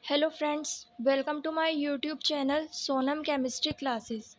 Hello friends, welcome to my YouTube channel Sonam chemistry classes.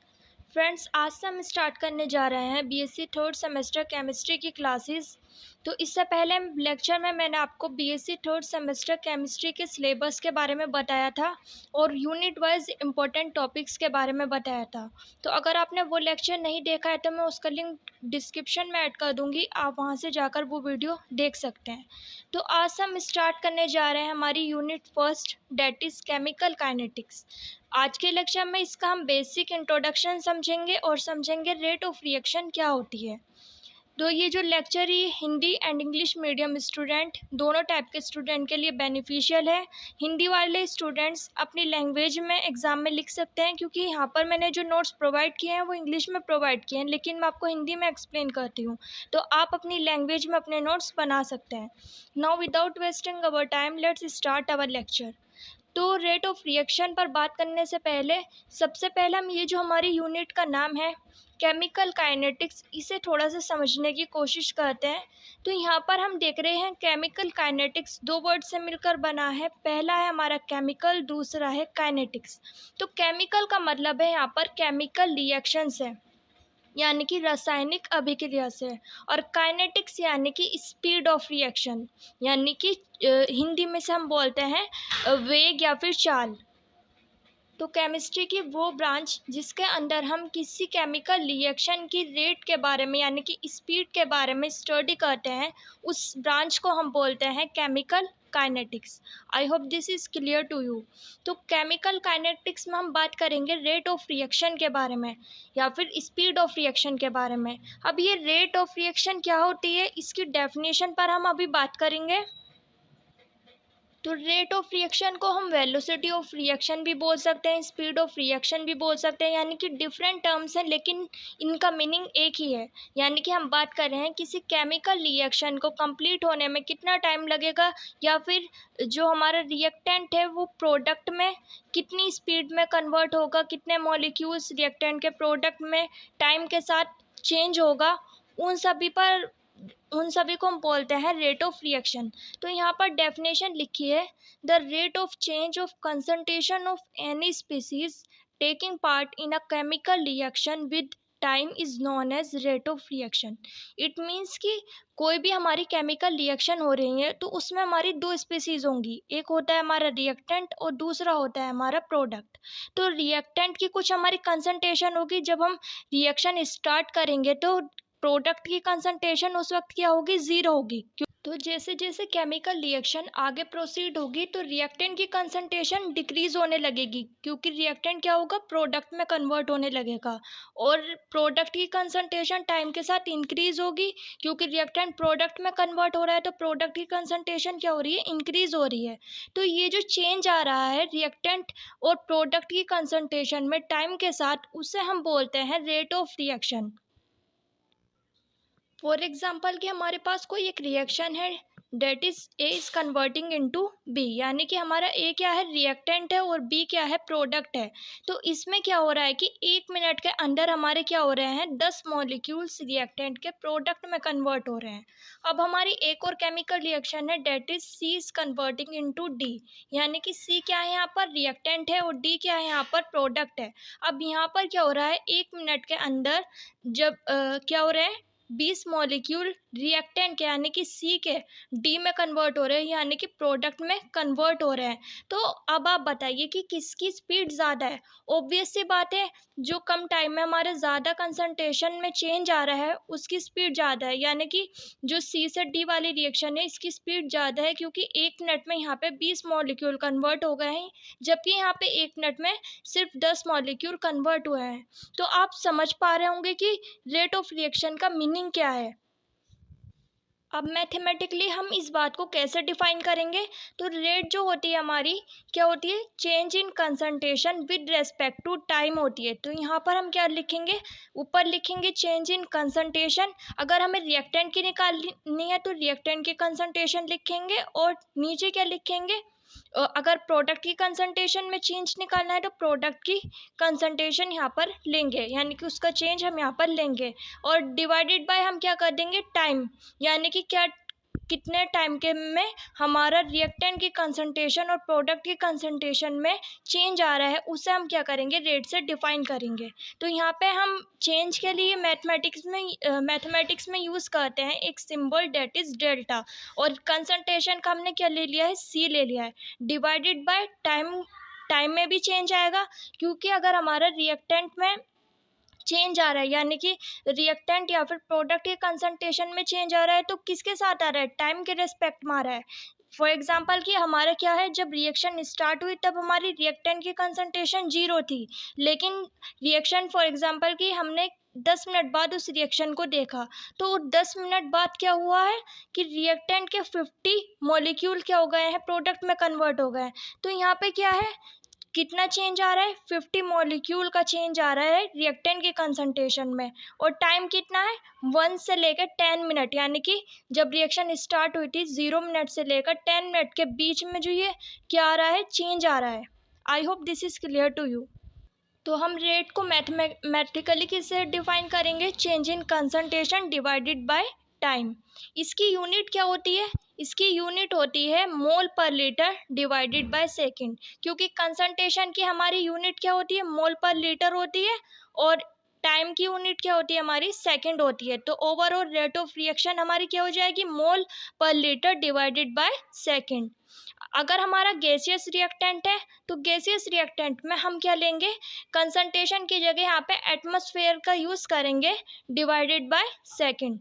Friends, आज से हम start करने जा रहे हैं बीएससी थर्ड सेमेस्टर केमिस्ट्री की क्लासेस। तो इससे पहले लेक्चर में मैंने आपको बीएससी थर्ड सेमेस्टर केमिस्ट्री के सिलेबस के बारे में बताया था और यूनिट वाइज इम्पोर्टेंट टॉपिक्स के बारे में बताया था। तो अगर आपने वो लेक्चर नहीं देखा है तो मैं उसका लिंक डिस्क्रिप्शन में ऐड कर दूँगी, आप वहाँ से जाकर वो वीडियो देख सकते हैं। तो आज हम स्टार्ट करने जा रहे हैं हमारी unit first, that is chemical kinetics. आज के लेक्चर में इसका हम बेसिक इंट्रोडक्शन समझेंगे और समझेंगे रेट ऑफ रिएक्शन क्या होती है। तो ये जो lecture he Hindi and English medium student दोनों टाइप के स्टूडेंट के लिए बेनिफिशियल है। हिंदी वाले स्टूडेंट्स अपनी लैंग्वेज में एग्ज़ाम में लिख सकते हैं, क्योंकि यहाँ पर मैंने जो नोट्स प्रोवाइड किए हैं वो इंग्लिश में प्रोवाइड किए हैं, लेकिन मैं आपको हिंदी में एक्सप्लेन करती हूँ, तो आप अपनी लैंग्वेज में अपने नोट्स बना सकते हैं। Now without wasting our time let's start our lecture. तो रेट ऑफ रिएक्शन पर बात करने से पहले सबसे पहले हम ये जो हमारी यूनिट का नाम है केमिकल काइनेटिक्स, इसे थोड़ा सा समझने की कोशिश करते हैं। तो यहाँ पर हम देख रहे हैं केमिकल काइनेटिक्स दो वर्ड से मिलकर बना है। पहला है हमारा केमिकल, दूसरा है काइनेटिक्स। तो केमिकल का मतलब है यहाँ पर केमिकल रिएक्शंस है, यानी कि रासायनिक अभिक्रिया से, और काइनेटिक्स यानी कि स्पीड ऑफ रिएक्शन, यानी कि हिंदी में से हम बोलते हैं वेग या फिर चाल। तो केमिस्ट्री की वो ब्रांच जिसके अंदर हम किसी केमिकल रिएक्शन की रेट के बारे में यानी कि स्पीड के बारे में स्टडी करते हैं, उस ब्रांच को हम बोलते हैं chemical kinetics. I hope this is clear to you. तो केमिकल काइनेटिक्स में हम बात करेंगे रेट ऑफ रिएक्शन के बारे में या फिर स्पीड ऑफ रिएक्शन के बारे में। अब ये रेट ऑफ रिएक्शन क्या होती है, इसकी डेफिनेशन पर हम अभी बात करेंगे। तो रेट ऑफ रिएक्शन को हम वेलोसिटी ऑफ रिएक्शन भी बोल सकते हैं, स्पीड ऑफ रिएक्शन भी बोल सकते हैं, यानी कि डिफरेंट टर्म्स हैं लेकिन इनका मीनिंग एक ही है। यानी कि हम बात कर रहे हैं किसी केमिकल रिएक्शन को कंप्लीट होने में कितना टाइम लगेगा, या फिर जो हमारा रिएक्टेंट है वो प्रोडक्ट में कितनी स्पीड में कन्वर्ट होगा, कितने मॉलिक्यूल्स रिएक्टेंट के प्रोडक्ट में टाइम के साथ चेंज होगा, उन सभी को हम बोलते हैं रेट ऑफ रिएक्शन। तो यहाँ पर डेफिनेशन लिखी है, the rate of change of concentration of any species taking part in a chemical reaction with time is known as rate of reaction. It means कि कोई भी हमारी केमिकल रिएक्शन हो रही है तो उसमें हमारी दो स्पीसीज होंगी, एक होता है हमारा रिएक्टेंट और दूसरा होता है हमारा प्रोडक्ट। तो रिएक्टेंट की कुछ हमारी कंसंट्रेशन होगी, जब हम रिएक्शन स्टार्ट करेंगे तो प्रोडक्ट की कंसंट्रेशन उस वक्त क्या होगी, ज़ीरो होगी। तो जैसे जैसे केमिकल रिएक्शन आगे प्रोसीड होगी तो रिएक्टेंट की कंसंट्रेशन डिक्रीज होने लगेगी, क्योंकि रिएक्टेंट क्या होगा, प्रोडक्ट में कन्वर्ट होने लगेगा, और प्रोडक्ट की कंसंट्रेशन टाइम के साथ इंक्रीज होगी, क्योंकि रिएक्टेंट प्रोडक्ट में कन्वर्ट हो रहा है तो प्रोडक्ट की कंसंट्रेशन क्या हो रही है, इंक्रीज हो रही है। तो ये जो चेंज आ रहा है रिएक्टेंट और प्रोडक्ट की कंसंट्रेशन में टाइम के साथ, उसे हम बोलते हैं rate of reaction. For example कि हमारे पास कोई एक रिएक्शन है, that is A is converting into B, यानी कि हमारा ए क्या है, रिएक्टेंट है, और बी क्या है, प्रोडक्ट है। तो इसमें क्या हो रहा है कि 1 मिनट के अंदर हमारे क्या हो रहे हैं, 10 मॉलिक्यूल्स रिएक्टेंट के प्रोडक्ट में कन्वर्ट हो रहे हैं। अब हमारी एक और केमिकल रिएक्शन है, that is C is converting into D, यानी कि सी क्या है, यहाँ पर रिएक्टेंट है, और डी क्या है, यहाँ पर प्रोडक्ट है। अब यहाँ पर क्या हो रहा है, 1 मिनट के अंदर जब क्या हो रहे हैं, 20 मॉलिक्यूल रिएक्टेंट के यानी कि सी के डी में कन्वर्ट हो रहे हैं, यानी कि प्रोडक्ट में कन्वर्ट हो रहे हैं। तो अब आप बताइए कि किसकी स्पीड ज़्यादा है। ऑब्वियस सी बात है, जो कम टाइम में हमारे ज़्यादा कंसंट्रेशन में चेंज आ रहा है उसकी स्पीड ज़्यादा है, यानी कि जो सी से डी वाली रिएक्शन है इसकी स्पीड ज़्यादा है, क्योंकि 1 मिनट में यहाँ पे 20 मॉलिक्यूल कन्वर्ट हो गए हैं, जबकि यहाँ पे 1 मिनट में सिर्फ 10 मॉलिक्यूल कन्वर्ट हुए हैं। तो आप समझ पा रहे होंगे कि रेट ऑफ रिएक्शन का मीनिंग क्या है। अब मैथमेटिकली हम इस बात को कैसे डिफाइन करेंगे, तो रेट जो होती है हमारी क्या होती है, change in concentration with respect to time होती है। तो यहाँ पर हम क्या लिखेंगे, ऊपर लिखेंगे चेंज इन कंसंट्रेशन, अगर हमें रिएक्टेंट की निकालनी है तो रिएक्टेंट की कंसंट्रेशन लिखेंगे, और नीचे क्या लिखेंगे, अगर प्रोडक्ट की कंसंट्रेशन में चेंज निकालना है तो प्रोडक्ट की कंसंट्रेशन यहाँ पर लेंगे, यानी कि उसका चेंज हम यहाँ पर लेंगे, और डिवाइडेड बाय हम क्या कर देंगे, टाइम, यानी कि क्या कितने टाइम के में हमारा रिएक्टेंट की कंसंट्रेशन और प्रोडक्ट की कंसंट्रेशन में चेंज आ रहा है, उसे हम क्या करेंगे, रेट से डिफाइन करेंगे। तो यहाँ पे हम चेंज के लिए मैथमेटिक्स में यूज़ करते हैं एक सिंबल डेट इज़ डेल्टा, और कंसंट्रेशन का हमने क्या ले लिया है, सी ले लिया है, डिवाइडेड बाय टाइम। टाइम में भी चेंज आएगा, क्योंकि अगर हमारा रिएक्टेंट में चेंज आ रहा है, यानी कि रिएक्टेंट या फिर प्रोडक्ट के कंसंट्रेशन में चेंज आ रहा है, तो किसके साथ आ रहा है, टाइम के रेस्पेक्ट में आ रहा है। फॉर एग्जाम्पल कि हमारा क्या है, जब रिएक्शन स्टार्ट हुई तब हमारी रिएक्टेंट की कंसंट्रेशन 0 थी, लेकिन रिएक्शन फॉर एग्जाम्पल कि हमने 10 मिनट बाद उस रिएक्शन को देखा, तो 10 मिनट बाद क्या हुआ है कि रिएक्टेंट के 50 मॉलिक्यूल क्या हो गए हैं, प्रोडक्ट में कन्वर्ट हो गए हैं। तो यहाँ पे क्या है, कितना चेंज आ रहा है, 50 मॉलिक्यूल का चेंज आ रहा है रिएक्टेंट के कंसंट्रेशन में, और टाइम कितना है, 1 से लेकर 10 मिनट, यानी कि जब रिएक्शन स्टार्ट हुई थी 0 मिनट से लेकर 10 मिनट के बीच में जो ये क्या आ रहा है, चेंज आ रहा है। I hope this is clear to you. तो हम रेट को मैथमेटिकली किससे डिफाइन करेंगे, change in concentration divided by time. इसकी यूनिट क्या होती है, इसकी यूनिट होती है mole per litre divided by second, क्योंकि कंसंट्रेशन की हमारी यूनिट क्या होती है, मोल पर लीटर होती है, और टाइम की यूनिट क्या होती है, हमारी सेकंड होती है। तो ओवरऑल रेट ऑफ रिएक्शन हमारी क्या हो जाएगी, मोल per litre divided by second. अगर हमारा गैसियस रिएक्टेंट है, तो गैसियस रिएक्टेंट में हम क्या लेंगे, कंसंट्रेशन की जगह यहाँ पे एटमॉस्फेयर का यूज़ करेंगे, डिवाइडेड बाय सेकंड।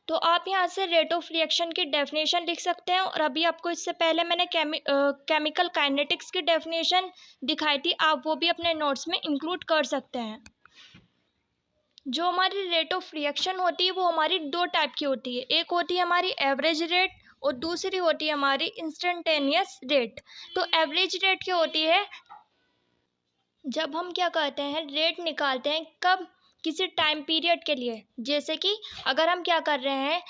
तो आप यहाँ से रेट ऑफ रिएक्शन की डेफिनेशन लिख सकते हैं, और अभी आपको इससे पहले मैंने केमिकल काइनेटिक्स की डेफिनेशन दिखाई थी, आप वो भी अपने नोट्स में इंक्लूड कर सकते हैं। जो हमारी रेट ऑफ रिएक्शन होती है वो हमारी दो टाइप की होती है, एक होती है हमारी एवरेज रेट और दूसरी होती है हमारी इंस्टेंटेनियस रेट। तो एवरेज रेट क्या होती है, जब हम क्या करते हैं, रेट निकालते हैं कब, किसी टाइम पीरियड के लिए, जैसे कि अगर हम क्या कर रहे हैं,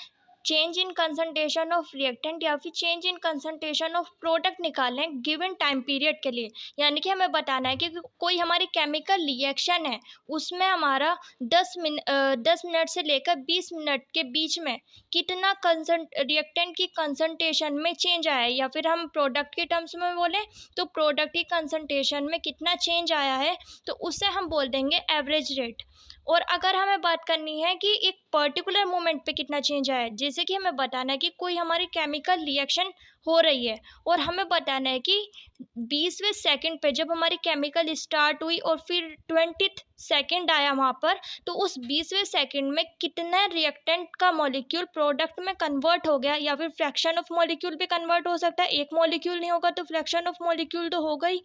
change in concentration of reactant या फिर change in concentration of product निकाल रहे हैं गिवन टाइम पीरियड के लिए, यानी कि हमें बताना है कि कोई हमारी केमिकल रिएक्शन है, उसमें हमारा 10 मिनट से लेकर 20 मिनट के बीच में कितना रिएक्टेंट की कंसंट्रेशन में चेंज आया है, या फिर हम प्रोडक्ट के टर्म्स में बोलें तो प्रोडक्ट की कंसंट्रेशन में कितना चेंज आया है, तो उससे हम बोल देंगे एवरेज रेट। और अगर हमें बात करनी है कि एक पर्टिकुलर मोमेंट पे कितना चेंज आया है, जैसे कि हमें बताना है कि कोई हमारी केमिकल रिएक्शन हो रही है, और हमें बताना है कि 20वें सेकंड पे जब हमारी केमिकल स्टार्ट हुई और फिर 20th सेकंड आया वहाँ पर, तो उस 20वें सेकंड में कितना रिएक्टेंट का मॉलिक्यूल प्रोडक्ट में कन्वर्ट हो गया, या फिर फ्रैक्शन ऑफ मॉलिक्यूल भी कन्वर्ट हो सकता है, एक मॉलिक्यूल नहीं होगा तो फ्रैक्शन ऑफ मॉलिक्यूल तो होगा ही।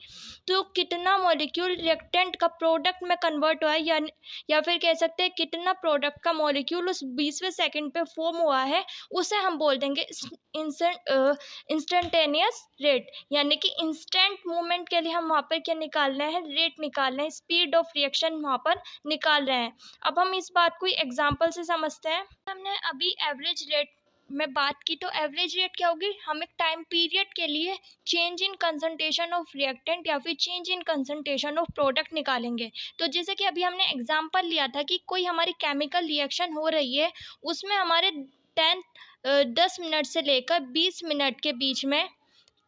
तो कितना मॉलिक्यूल रिएक्टेंट का प्रोडक्ट में कन्वर्ट हुआ है, या फिर कह सकते हैं कितना प्रोडक्ट का मॉलिक्यूल उस 20वें सेकंड पे फॉर्म हुआ है, उसे हम बोल देंगे इंस्टेंटेनियस रेट, यानी कि इंस्टेंट मूवमेंट के लिए हम वहाँ पर क्या निकाल रहे हैं, रेट निकाल रहे हैं, स्पीड ऑफ रिएक्शन वहाँ पर निकाल रहे हैं। अब हम इस बात को एग्जाम्पल से समझते हैं। हमने अभी एवरेज रेट में बात की, तो एवरेज रेट क्या होगी, हम एक टाइम पीरियड के लिए change in concentration of reactant या फिर change in concentration of product निकालेंगे। तो जैसे कि अभी हमने एग्जांपल लिया था कि कोई हमारी केमिकल रिएक्शन हो रही है, उसमें हमारे 10 मिनट से लेकर 20 मिनट के बीच में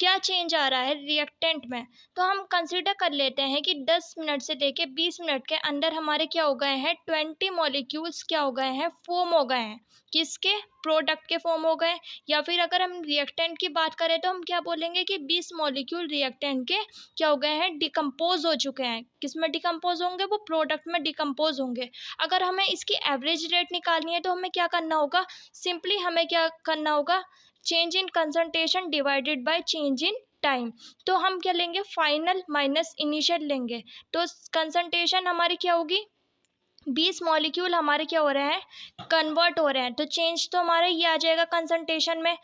क्या चेंज आ रहा है रिएक्टेंट में। तो हम कंसीडर कर लेते हैं कि 10 मिनट से लेके 20 मिनट के अंदर हमारे क्या हो गए हैं, 20 मॉलिक्यूल्स क्या हो गए हैं, फॉर्म हो गए हैं, किसके, प्रोडक्ट के फॉर्म हो गए। या फिर अगर हम रिएक्टेंट की बात करें तो हम क्या बोलेंगे कि 20 मॉलिक्यूल रिएक्टेंट के क्या हो गए हैं, डिकम्पोज हो चुके हैं। किस में डिकम्पोज होंगे, वो प्रोडक्ट में डिकम्पोज होंगे। अगर हमें इसकी एवरेज रेट निकालनी है तो हमें क्या करना होगा, सिंपली हमें क्या करना होगा, change in concentration divided by change in time. तो हम क्या लेंगे, फाइनल माइनस इनिशियल लेंगे। तो कंसंट्रेशन हमारी क्या होगी, 20 मॉलिक्यूल हमारे क्या हो रहे हैं, कन्वर्ट हो रहे हैं, तो चेंज तो हमारा ये आ जाएगा कंसंट्रेशन में।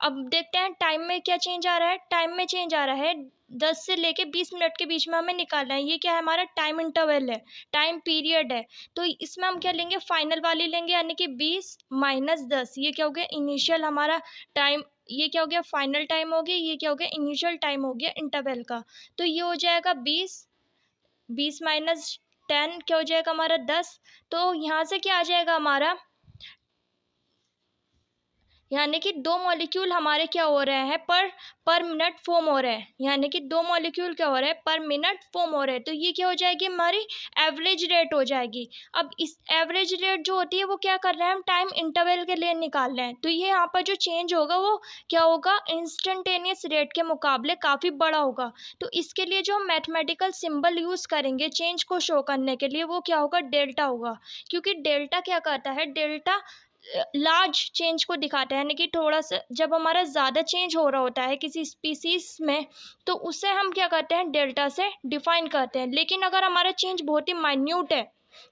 अब देखते हैं टाइम में क्या चेंज आ रहा है, टाइम में चेंज आ रहा है 10 से लेके 20 मिनट के बीच में हमें निकालना है, ये क्या है, हमारा टाइम इंटरवल है, टाइम पीरियड है। तो इसमें हम क्या लेंगे, फाइनल वाली लेंगे, यानी कि 20 माइनस 10, ये क्या हो गया, इनिशियल हमारा टाइम, ये क्या हो गया, फाइनल टाइम हो गया, ये क्या हो गया, इनिशियल टाइम हो गया इंटरवल का। तो ये हो जाएगा 20 माइनस 10 क्या हो जाएगा हमारा 10। तो यहाँ से क्या आ जाएगा हमारा, यानी कि 2 मॉलिक्यूल हमारे क्या हो रहे हैं, पर मिनट फॉर्म हो रहे हैं, यानी कि 2 मॉलिक्यूल क्या हो रहे हैं, पर मिनट फॉर्म हो रहे हैं। तो ये क्या हो जाएगी, हमारी एवरेज रेट हो जाएगी। अब इस एवरेज रेट जो होती है वो क्या कर रहे हैं, हम टाइम इंटरवल के लिए निकाल रहे हैं। तो ये यहाँ पर जो चेंज होगा वो क्या होगा, इंस्टेंटेनियस रेट के मुकाबले काफ़ी बड़ा होगा। तो इसके लिए जो हम मैथमेटिकल सिंबल यूज़ करेंगे चेंज को शो करने के लिए, वो क्या होगा, डेल्टा होगा। क्योंकि डेल्टा क्या करता है, डेल्टा लार्ज चेंज को दिखाता है, यानी कि थोड़ा सा जब हमारा ज़्यादा चेंज हो रहा होता है किसी स्पीसीज में, तो उसे हम क्या करते हैं, डेल्टा से डिफाइन करते हैं। लेकिन अगर हमारा चेंज बहुत ही माइन्यूट है,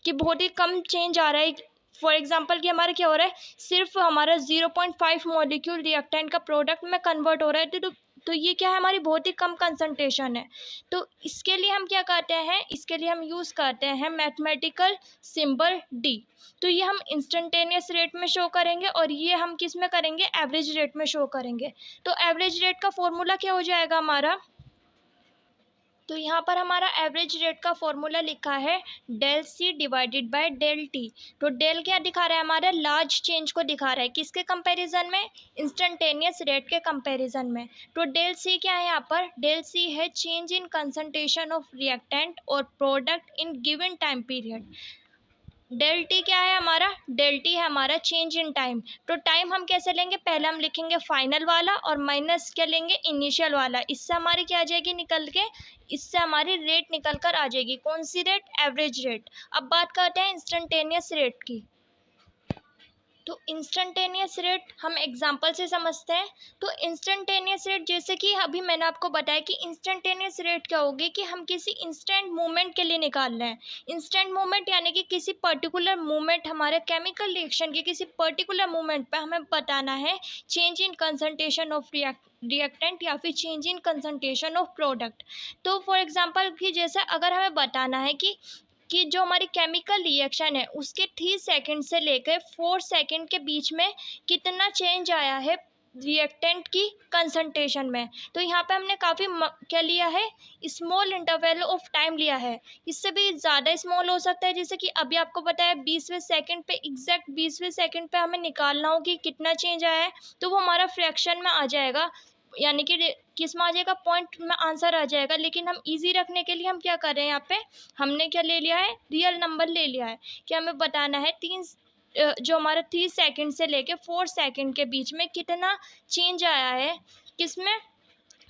कि बहुत ही कम चेंज आ रहा है, फॉर एग्जांपल कि हमारा क्या हो रहा है, सिर्फ हमारा 0.5 मॉलिक्यूल रिएक्टेंट का प्रोडक्ट में कन्वर्ट हो रहा है, तो ये क्या है, हमारी बहुत ही कम कंसंट्रेशन है। तो इसके लिए हम क्या करते हैं, इसके लिए हम यूज़ करते हैं मैथमेटिकल सिंबल डी। तो ये हम इंस्टेंटेनियस रेट में शो करेंगे और ये हम किस में करेंगे, एवरेज रेट में शो करेंगे। तो एवरेज रेट का फॉर्मूला क्या हो जाएगा हमारा, तो यहाँ पर हमारा एवरेज रेट का फॉर्मूला लिखा है del C divided by del T. तो डेल क्या दिखा रहा है, हमारा लार्ज चेंज को दिखा रहा है, किसके कंपैरिजन में, इंस्टेंटेनियस रेट के कंपैरिजन में। तो डेल सी क्या है, यहाँ पर डेल सी है change in concentration of reactant और product in given time period. Del T क्या है हमारा, डेल टी है हमारा चेंज इन टाइम। तो टाइम हम कैसे लेंगे, पहले हम लिखेंगे फाइनल वाला और माइनस क्या लेंगे, इनिशियल वाला। इससे हमारी क्या आ जाएगी निकल के, इससे हमारी रेट निकल कर आ जाएगी, कौन सी रेट, एवरेज रेट। अब बात करते हैं इंस्टेंटेनियस रेट की। तो इंस्टेंटेनियस रेट हम एग्जांपल से समझते हैं। तो इंस्टेंटेनियस रेट, जैसे कि अभी मैंने आपको बताया कि इंस्टेंटेनियस रेट क्या होगी, कि हम किसी इंस्टेंट मूवमेंट के लिए निकाल रहे हैं। इंस्टेंट मूवमेंट यानी कि किसी पर्टिकुलर मूवमेंट, हमारे केमिकल रिएक्शन के किसी पर्टिकुलर मूवमेंट पर हमें बताना है change in concentration of reactant या फिर change in concentration of product. तो फॉर एग्जांपल कि जैसे अगर हमें बताना है कि जो हमारी केमिकल रिएक्शन है उसके 3 सेकंड से लेकर 4 सेकंड के बीच में कितना चेंज आया है रिएक्टेंट की कंसंट्रेशन में। तो यहाँ पे हमने काफ़ी क्या लिया है, स्मॉल इंटरवल ऑफ टाइम लिया है। इससे भी ज़्यादा स्मॉल हो सकता है, जैसे कि अभी आपको बताया 20वें सेकंड पे, एग्जैक्ट 20वें सेकंड पे हमें निकालना हो कि कितना चेंज आया है, तो वो हमारा फ्रैक्शन में आ जाएगा, यानी कि किस में आ जाएगा, पॉइंट में आंसर आ जाएगा। लेकिन हम इजी रखने के लिए हम क्या कर रहे हैं, यहाँ पे हमने क्या ले लिया है, रियल नंबर ले लिया है, कि हमें बताना है जो हमारा 3 सेकंड से लेके 4 सेकंड के बीच में कितना चेंज आया है, किसमें,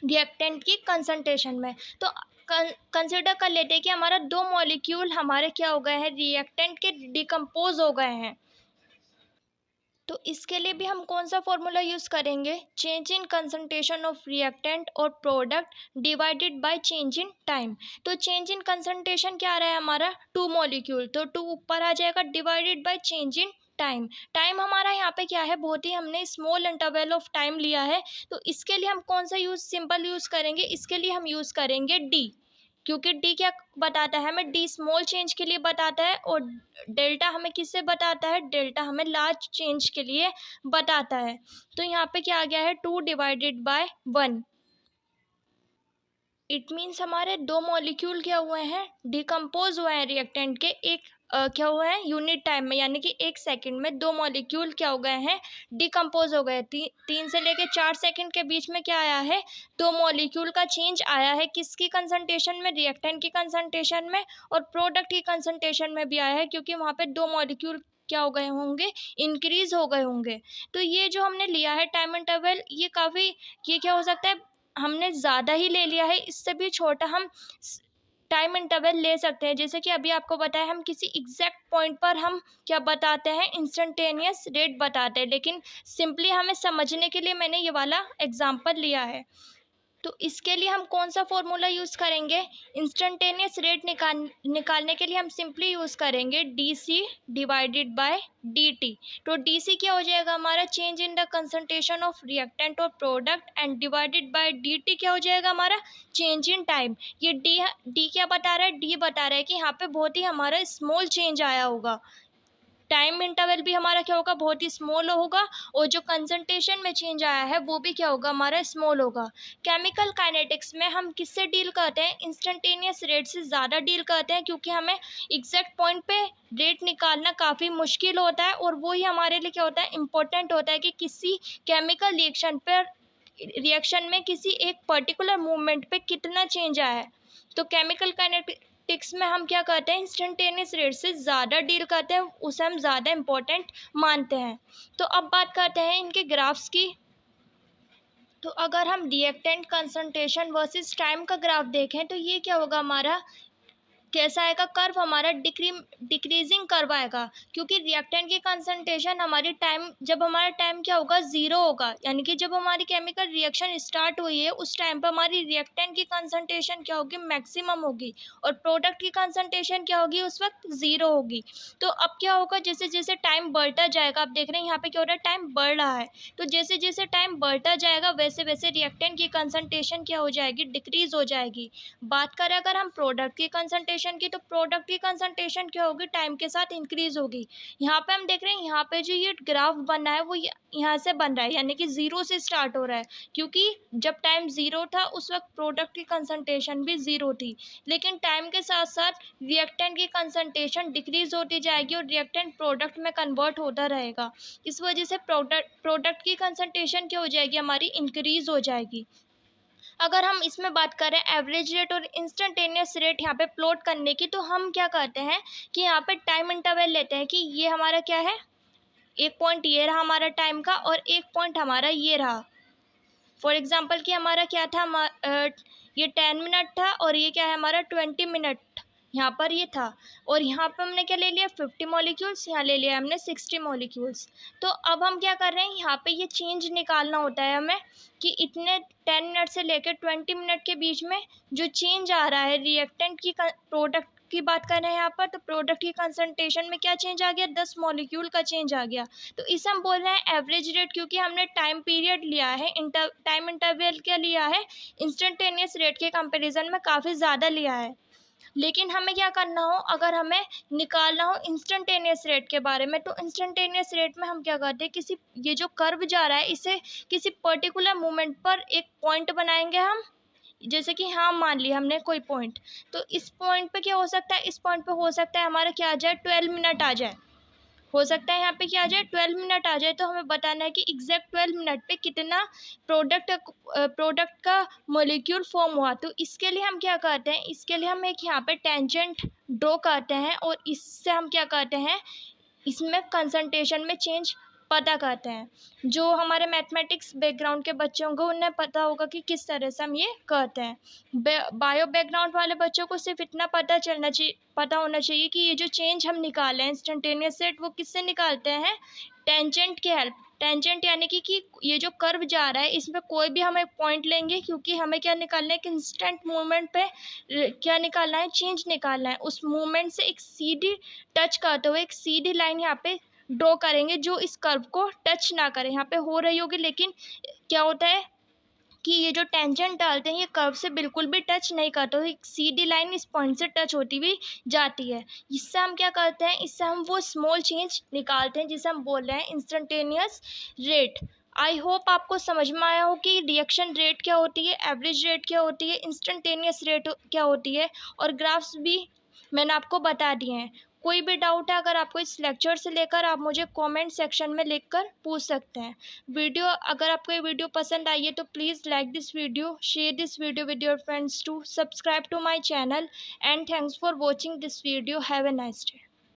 रिएक्टेंट की कंसंट्रेशन में। तो कंसिडर कर लेते हैं कि हमारा 2 मॉलिक्यूल हमारे क्या हो गए हैं, रिएक्टेंट के डिकम्पोज हो गए हैं। तो इसके लिए भी हम कौन सा फॉर्मूला यूज़ करेंगे, change in concentration of reactant और product divided by change in time. तो चेंज इन कंसंट्रेशन क्या आ रहा है हमारा, 2 मॉलिक्यूल, तो 2 ऊपर आ जाएगा, divided by change in time. Time हमारा यहाँ पे क्या है, बहुत ही हमने स्मॉल इंटरवल ऑफ टाइम लिया है। तो इसके लिए हम कौन सा सिंबल यूज़ करेंगे, इसके लिए हम यूज़ करेंगे डी। क्योंकि डी क्या बताता है हमें, डी स्मॉल चेंज के लिए बताता है, और डेल्टा हमें किससे बताता है, डेल्टा हमें लार्ज चेंज के लिए बताता है। तो यहाँ पे क्या आ गया है, 2 डिवाइडेड बाय 1। इट मीन्स हमारे 2 मॉलिक्यूल क्या हुए हैं, डिकम्पोज हुए हैं रिएक्टेंट के, एक क्या हुआ है, यूनिट टाइम में, यानी कि 1 सेकंड में 2 मॉलिक्यूल क्या हो गए हैं, डिकम्पोज हो गए। 3 से लेके 4 सेकंड के बीच में क्या आया है, 2 मॉलिक्यूल का चेंज आया है, किसकी कंसंट्रेशन में, रिएक्टेंट की कंसंट्रेशन में, और प्रोडक्ट की कंसंट्रेशन में भी आया है, क्योंकि वहाँ पे 2 मॉलिक्यूल क्या हो गए होंगे, इंक्रीज हो गए होंगे। तो ये जो हमने लिया है टाइम इंटरवल, ये काफ़ी, ये क्या हो सकता है, हमने ज़्यादा ही ले लिया है, इससे भी छोटा हम टाइम इंटरवल ले सकते हैं। जैसे कि अभी आपको बताया, हम किसी एग्जैक्ट पॉइंट पर हम क्या बताते हैं, इंस्टेंटेनियस रेट बताते हैं, लेकिन सिंपली हमें समझने के लिए मैंने ये वाला एग्जांपल लिया है। तो इसके लिए हम कौन सा फॉर्मूला यूज़ करेंगे, इंस्टेंटेनियस रेट निकालने के लिए हम सिंपली यूज़ करेंगे D C divided by D T. तो डी सी क्या हो जाएगा हमारा, change in the concentration of reactant और product, and divided by D T क्या हो जाएगा हमारा, चेंज इन टाइम। ये डी क्या बता रहा है, डी बता रहा है कि यहाँ पे बहुत ही हमारा स्मॉल चेंज आया होगा। टाइम इंटरवल भी हमारा क्या होगा, बहुत ही स्मॉल होगा, और जो कंसंट्रेशन में चेंज आया है वो भी क्या होगा, हमारा स्मॉल होगा। केमिकल काइनेटिक्स में हम किससे डील करते हैं, इंस्टेंटेनियस रेट से ज़्यादा डील करते हैं, क्योंकि हमें एग्जैक्ट पॉइंट पे रेट निकालना काफ़ी मुश्किल होता है, और वो ही हमारे लिए क्या होता है, इम्पोर्टेंट होता है कि किसी केमिकल रिएक्शन में किसी एक पर्टिकुलर मूवमेंट पे कितना चेंज आया है। तो केमिकल काइनेटिक्स में हम क्या करते हैं, इंस्टेंटेनियस रेट से ज़्यादा डील करते हैं, उसे हम ज़्यादा इम्पोर्टेंट मानते हैं। तो अब बात करते हैं इनके ग्राफ्स की। तो अगर हम रिएक्टेंट कंसंट्रेशन वर्सेस टाइम का ग्राफ देखें तो ये क्या होगा, हमारा कैसा आएगा कर्व, हमारा डिक्रीजिंग कर्व आएगा, क्योंकि रिएक्टेंट की कंसंट्रेशन हमारी टाइम, जब हमारा टाइम क्या होगा, ज़ीरो होगा, यानी कि जब हमारी केमिकल रिएक्शन स्टार्ट हुई है उस टाइम पर हमारी रिएक्टेंट की कंसंट्रेशन क्या होगी, मैक्सिमम होगी, और प्रोडक्ट की कंसंट्रेशन क्या होगी, उस वक्त ज़ीरो होगी। तो अब क्या होगा, जैसे जैसे टाइम बढ़ता जाएगा, आप देख रहे हैं यहाँ पे क्या हो रहा है, टाइम बढ़ रहा है, तो जैसे जैसे टाइम बढ़ता जाएगा वैसे वैसे रिएक्टेंट की कंसंट्रेशन क्या हो जाएगी, डिक्रीज हो जाएगी। बात करें अगर हम प्रोडक्ट की कंसंट्रेशन की, तो प्रोडक्ट की कंसंट्रेशन क्या होगी, टाइम के साथ इंक्रीज होगी। यहाँ पे हम देख रहे हैं, यहाँ पे जो ये ग्राफ बन रहा है वो यहाँ से बन रहा है, यानी कि ज़ीरो से स्टार्ट हो रहा है, क्योंकि जब टाइम ज़ीरो था उस वक्त प्रोडक्ट की कंसंट्रेशन भी ज़ीरो थी, लेकिन टाइम के साथ साथ रिएक्टेंट की कंसंट्रेशन डिक्रीज होती जाएगी और रिएक्टेंट प्रोडक्ट में कन्वर्ट होता रहेगा। इस वजह से प्रोडक्ट की कंसंट्रेशन क्या हो जाएगी, हमारी इंक्रीज हो जाएगी। अगर हम इसमें बात करें एवरेज रेट और इंस्टेंटेनियस रेट यहाँ पे प्लॉट करने की, तो हम क्या करते हैं कि यहाँ पे टाइम इंटरवल लेते हैं कि ये हमारा क्या है, एक पॉइंट ये रहा हमारा टाइम का, और एक पॉइंट हमारा ये रहा। फॉर एग्जांपल कि हमारा क्या था, ये 10 मिनट था, और ये क्या है हमारा 20 मिनट यहाँ पर ये था, और यहाँ पर हमने क्या ले लिया, 50 मॉलिक्यूल्स, यहाँ ले लिया हमने 60 मॉलिक्यूल्स। तो अब हम क्या कर रहे हैं, यहाँ पे ये चेंज निकालना होता है हमें कि इतने 10 मिनट से लेकर 20 मिनट के बीच में जो चेंज आ रहा है रिएक्टेंट की, प्रोडक्ट की बात कर रहे हैं यहाँ पर, तो प्रोडक्ट की कंसंट्रेशन में क्या चेंज आ गया, 10 मॉलिक्यूल का चेंज आ गया। तो इसे हम बोल रहे हैं एवरेज रेट, क्योंकि हमने टाइम पीरियड लिया है, टाइम इंटरवल क्या लिया है, इंस्टेंटेनियस रेट के कंपैरिजन में काफ़ी ज़्यादा लिया है। लेकिन हमें क्या करना हो, अगर हमें निकालना हो इंस्टेंटेनियस रेट के बारे में, तो इंस्टेंटेनियस रेट में हम क्या करते हैं, किसी ये जो कर्व जा रहा है इसे किसी पर्टिकुलर मोमेंट पर एक पॉइंट बनाएंगे हम, जैसे कि हाँ मान लिया हमने कोई पॉइंट, तो इस पॉइंट पे क्या हो सकता है, इस पॉइंट पे हो सकता है हमारा क्या आ जाए, 12 मिनट आ जाए, हो सकता है यहाँ पे क्या आ जाए, 12 मिनट आ जाए। तो हमें बताना है कि एग्जैक्ट 12 मिनट पे कितना प्रोडक्ट का मोलिक्यूल फॉर्म हुआ। तो इसके लिए हम क्या करते हैं, इसके लिए हम एक यहाँ पे टेंजेंट ड्रॉ करते हैं, और इससे हम क्या करते हैं, इसमें कंसंट्रेशन में चेंज पता करते हैं। जो हमारे मैथमेटिक्स बैकग्राउंड के बच्चे होंगे उन्हें पता होगा कि किस तरह से हम ये करते हैं। बायो बैकग्राउंड वाले बच्चों को सिर्फ इतना पता होना चाहिए कि ये जो चेंज हम निकाले हैं इंस्टेंटेनियस रेट, वो किससे निकालते हैं, टेंजेंट की हेल्प। टेंजेंट यानी कि ये जो कर्व जा रहा है इसमें कोई भी हम एक पॉइंट लेंगे, क्योंकि हमें क्या निकालना है कि इंस्टेंट मूवमेंट पे क्या निकालना है, चेंज निकालना है। उस मूवमेंट से एक सीधी टच करते हुए एक सीधी लाइन यहाँ पे ड्रॉ करेंगे जो इस कर्व को टच ना करे। यहाँ पे हो रही होगी, लेकिन क्या होता है कि ये जो टेंजेंट डालते हैं ये कर्व से बिल्कुल भी टच नहीं करते, तो एक सीधी लाइन इस पॉइंट से टच होती हुई जाती है। इससे हम क्या करते हैं, इससे हम वो स्मॉल चेंज निकालते हैं जिसे हम बोल रहे हैं इंस्टेंटेनियस रेट। आई होप आपको समझ में आया हो कि रिएक्शन रेट क्या होती है, एवरेज रेट क्या होती है, इंस्टेंटेनियस रेट क्या होती है, और ग्राफ्स भी मैंने आपको बता दिए हैं। कोई भी डाउट है अगर आपको इस लेक्चर से लेकर, आप मुझे कमेंट सेक्शन में लिखकर पूछ सकते हैं। अगर आपको ये वीडियो पसंद आई है तो please like this video, share this video with your friends too, subscribe to my channel, and thanks for watching this video. Have a nice day.